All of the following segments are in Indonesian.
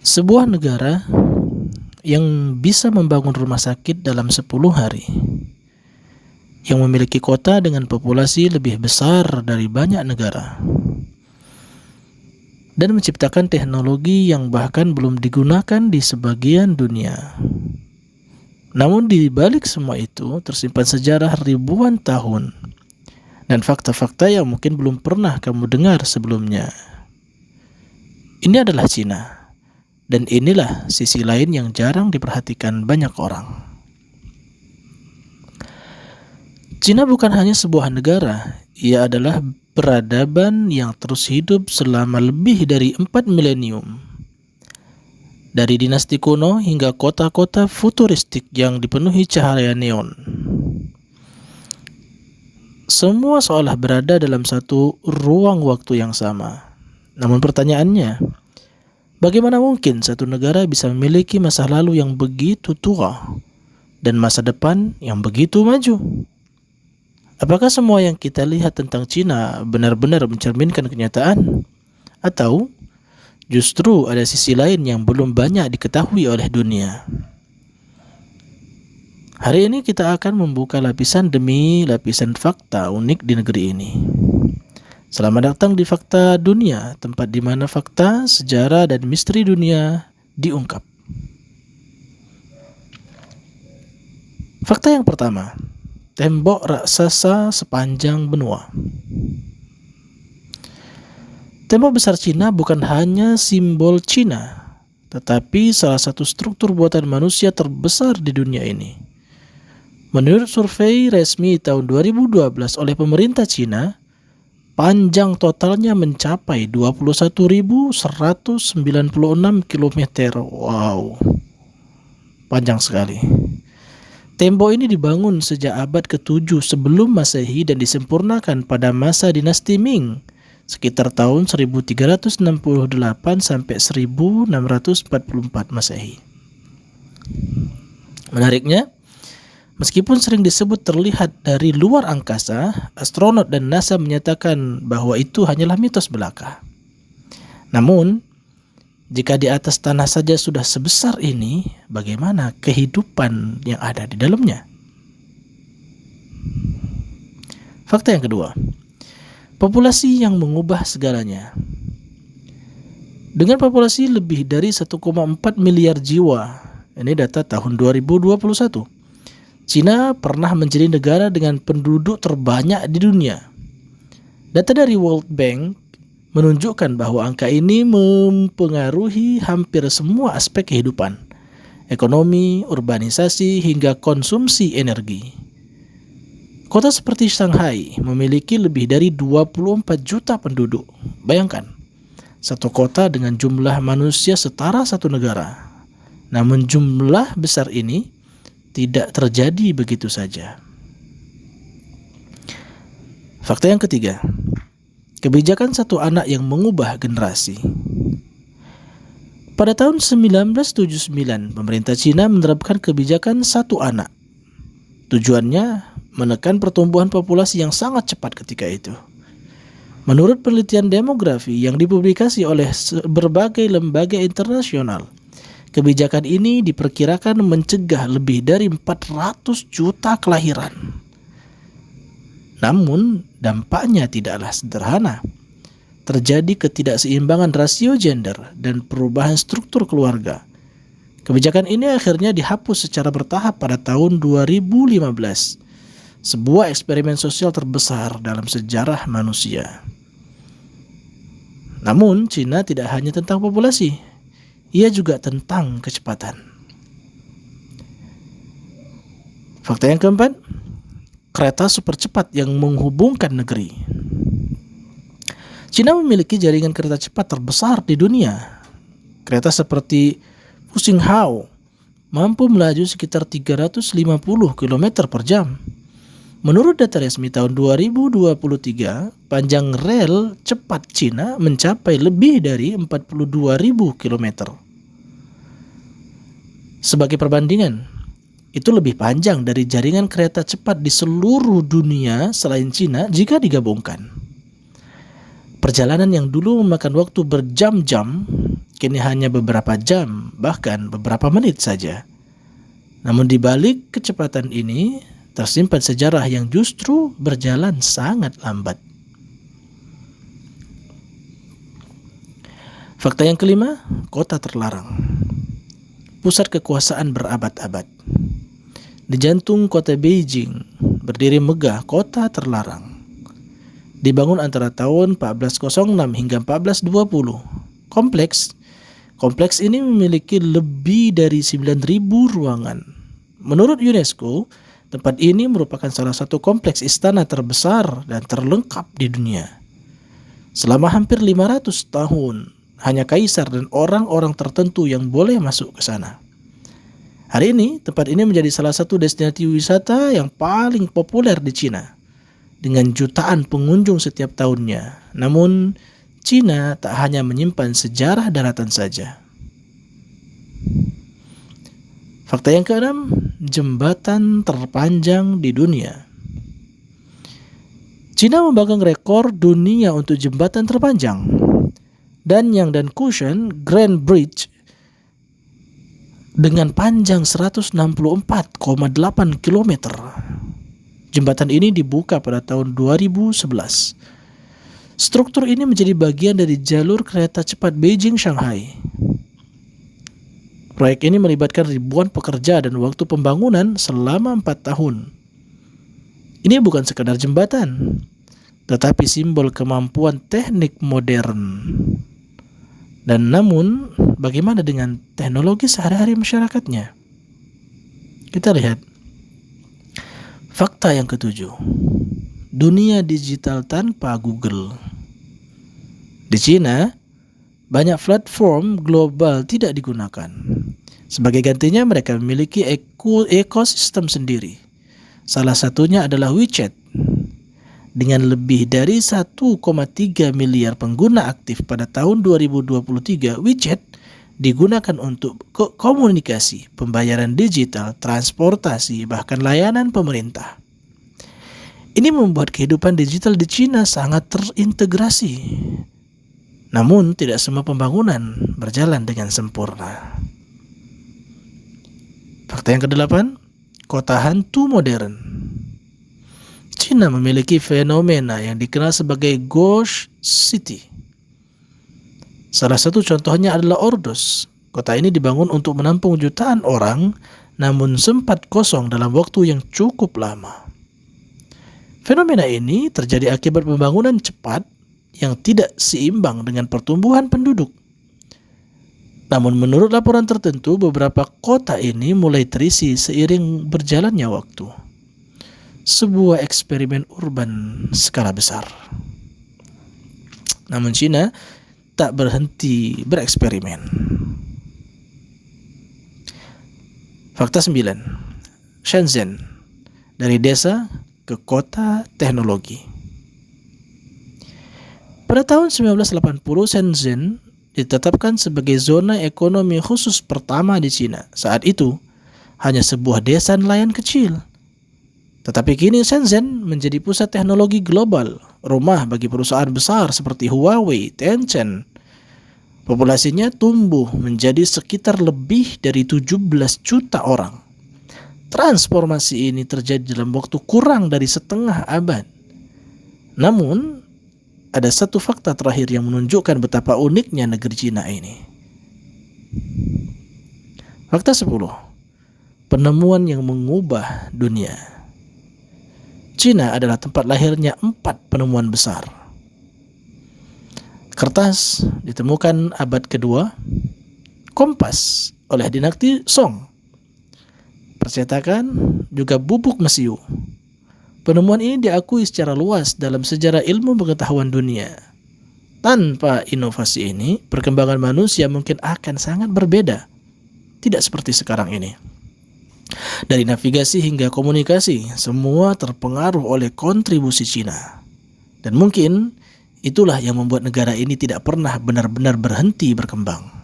Sebuah negara yang bisa membangun rumah sakit dalam 10 hari, yang memiliki kota dengan populasi lebih besar dari banyak negara, dan menciptakan teknologi yang bahkan belum digunakan di sebagian dunia. Namun di balik semua itu tersimpan sejarah ribuan tahun dan fakta-fakta yang mungkin belum pernah kamu dengar sebelumnya. Ini adalah Cina, dan inilah sisi lain yang jarang diperhatikan banyak orang. Cina bukan hanya sebuah negara, ia adalah peradaban yang terus hidup selama lebih dari 4 milenium. Dari dinasti kuno hingga kota-kota futuristik yang dipenuhi cahaya neon. Semua seolah berada dalam satu ruang waktu yang sama. Namun pertanyaannya, bagaimana mungkin satu negara bisa memiliki masa lalu yang begitu tua dan masa depan yang begitu maju? Apakah semua yang kita lihat tentang Cina benar-benar mencerminkan kenyataan? Atau justru ada sisi lain yang belum banyak diketahui oleh dunia? Hari ini kita akan membuka lapisan demi lapisan fakta unik di negeri ini. Selamat datang di Fakta Dunia, tempat di mana fakta, sejarah, dan misteri dunia diungkap. Fakta yang pertama, tembok raksasa sepanjang benua. Tembok besar Cina bukan hanya simbol Cina, tetapi salah satu struktur buatan manusia terbesar di dunia ini. Menurut survei resmi tahun 2012 oleh pemerintah Cina, panjang totalnya mencapai 21.196 km. Wow, panjang sekali. Tembok ini dibangun sejak abad ke-7 sebelum Masehi dan disempurnakan pada masa dinasti Ming, sekitar tahun 1368 sampai 1644 Masehi. Menariknya, meskipun sering disebut terlihat dari luar angkasa, astronot dan NASA menyatakan bahwa itu hanyalah mitos belaka. Namun, jika di atas tanah saja sudah sebesar ini, bagaimana kehidupan yang ada di dalamnya? Fakta yang kedua, populasi yang mengubah segalanya. Dengan populasi lebih dari 1,4 miliar jiwa, ini data tahun 2021, Cina pernah menjadi negara dengan penduduk terbanyak di dunia. Data dari World Bank menunjukkan bahwa angka ini mempengaruhi hampir semua aspek kehidupan, ekonomi, urbanisasi, hingga konsumsi energi. Kota seperti Shanghai memiliki lebih dari 24 juta penduduk. Bayangkan, satu kota dengan jumlah manusia setara satu negara. Namun jumlah besar ini tidak terjadi begitu saja. Fakta yang ketiga, kebijakan satu anak yang mengubah generasi. Pada tahun 1979, pemerintah Cina menerapkan kebijakan satu anak. Tujuannya menekan pertumbuhan populasi yang sangat cepat ketika itu. Menurut penelitian demografi yang dipublikasi oleh berbagai lembaga internasional, kebijakan ini diperkirakan mencegah lebih dari 400 juta kelahiran. Namun, dampaknya tidaklah sederhana. Terjadi ketidakseimbangan rasio gender dan perubahan struktur keluarga. Kebijakan ini akhirnya dihapus secara bertahap pada tahun 2015. Sebuah eksperimen sosial terbesar dalam sejarah manusia. Namun, Cina tidak hanya tentang populasi. Ia juga tentang kecepatan. Fakta yang keempat, kereta super cepat yang menghubungkan negeri. Cina memiliki jaringan kereta cepat terbesar di dunia. Kereta seperti Fuxinghao mampu melaju sekitar 350 km per jam. Menurut data resmi tahun 2023, panjang rel cepat Cina mencapai lebih dari 42.000 km. Sebagai perbandingan, itu lebih panjang dari jaringan kereta cepat di seluruh dunia selain Cina jika digabungkan. Perjalanan yang dulu memakan waktu berjam-jam, kini hanya beberapa jam, bahkan beberapa menit saja. Namun di balik kecepatan ini, tersimpan sejarah yang justru berjalan sangat lambat. Fakta yang kelima, kota terlarang. Pusat kekuasaan berabad-abad. Di jantung kota Beijing, berdiri megah kota terlarang. Dibangun antara tahun 1406 hingga 1420. Kompleks ini memiliki lebih dari 9.000 ruangan. Menurut UNESCO, tempat ini merupakan salah satu kompleks istana terbesar dan terlengkap di dunia. Selama hampir 500 tahun, hanya kaisar dan orang-orang tertentu yang boleh masuk ke sana. Hari ini, tempat ini menjadi salah satu destinasi wisata yang paling populer di Cina, dengan jutaan pengunjung setiap tahunnya. Namun, Cina tak hanya menyimpan sejarah daratan saja. Fakta yang keenam, jembatan terpanjang di dunia. Cina memegang rekor dunia untuk jembatan terpanjang. Danyang dan Kushan Grand Bridge dengan panjang 164,8 km. Jembatan ini dibuka pada tahun 2011. Struktur ini menjadi bagian dari jalur kereta cepat Beijing-Shanghai. Proyek ini melibatkan ribuan pekerja dan waktu pembangunan selama 4 tahun. Ini bukan sekadar jembatan, tetapi simbol kemampuan teknik modern. Dan namun, bagaimana dengan teknologi sehari-hari masyarakatnya? Kita lihat. Fakta yang ketujuh, dunia digital tanpa Google. Di Cina, banyak platform global tidak digunakan. Sebagai gantinya, mereka memiliki ekosistem sendiri. Salah satunya adalah WeChat. Dengan lebih dari 1,3 miliar pengguna aktif pada tahun 2023, WeChat digunakan untuk komunikasi, pembayaran digital, transportasi, bahkan layanan pemerintah. Ini membuat kehidupan digital di Cina sangat terintegrasi. Namun, tidak semua pembangunan berjalan dengan sempurna. Fakta yang kedelapan, kota hantu modern. Cina memiliki fenomena yang dikenal sebagai Ghost City. Salah satu contohnya adalah Ordos. Kota ini dibangun untuk menampung jutaan orang, namun sempat kosong dalam waktu yang cukup lama. Fenomena ini terjadi akibat pembangunan cepat yang tidak seimbang dengan pertumbuhan penduduk. Namun menurut laporan tertentu, beberapa kota ini mulai terisi seiring berjalannya waktu. Sebuah eksperimen urban skala besar. Namun Cina tak berhenti bereksperimen. Fakta 9. Shenzhen, dari desa ke kota teknologi. Pada tahun 1980, Shenzhen ditetapkan sebagai zona ekonomi khusus pertama di Cina. Saat itu, hanya sebuah desa nelayan kecil. Tetapi kini Shenzhen menjadi pusat teknologi global, rumah bagi perusahaan besar seperti Huawei, Tencent. Populasinya tumbuh menjadi sekitar lebih dari 17 juta orang. Transformasi ini terjadi dalam waktu kurang dari setengah abad. Namun, ada satu fakta terakhir yang menunjukkan betapa uniknya negeri Cina ini. Fakta 10. Penemuan yang mengubah dunia. Cina adalah tempat lahirnya 4 penemuan besar. Kertas ditemukan abad kedua, kompas oleh dinasti Song, percetakan juga bubuk mesiu. Penemuan ini diakui secara luas dalam sejarah ilmu pengetahuan dunia. Tanpa inovasi ini, perkembangan manusia mungkin akan sangat berbeda. Tidak seperti sekarang ini. Dari navigasi hingga komunikasi, semua terpengaruh oleh kontribusi Cina. Dan mungkin itulah yang membuat negara ini tidak pernah benar-benar berhenti berkembang.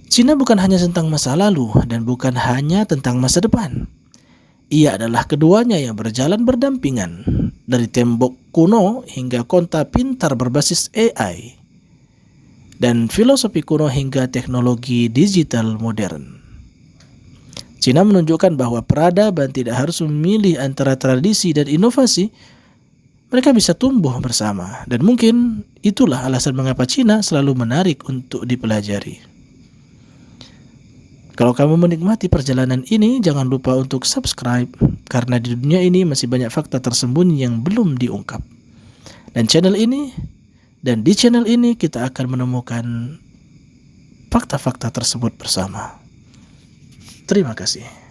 Cina bukan hanya tentang masa lalu dan bukan hanya tentang masa depan. Ia adalah keduanya yang berjalan berdampingan. dari tembok kuno hingga kota pintar berbasis AI, dan filosofi kuno hingga teknologi digital modern. Cina menunjukkan bahwa peradaban tidak harus memilih antara tradisi dan inovasi. Mereka bisa tumbuh bersama, dan mungkin itulah alasan mengapa Cina selalu menarik untuk dipelajari. Kalau kamu menikmati perjalanan ini, jangan lupa untuk subscribe, karena di dunia ini masih banyak fakta tersembunyi yang belum diungkap. Dan di channel ini kita akan menemukan fakta-fakta tersebut bersama. Terima kasih.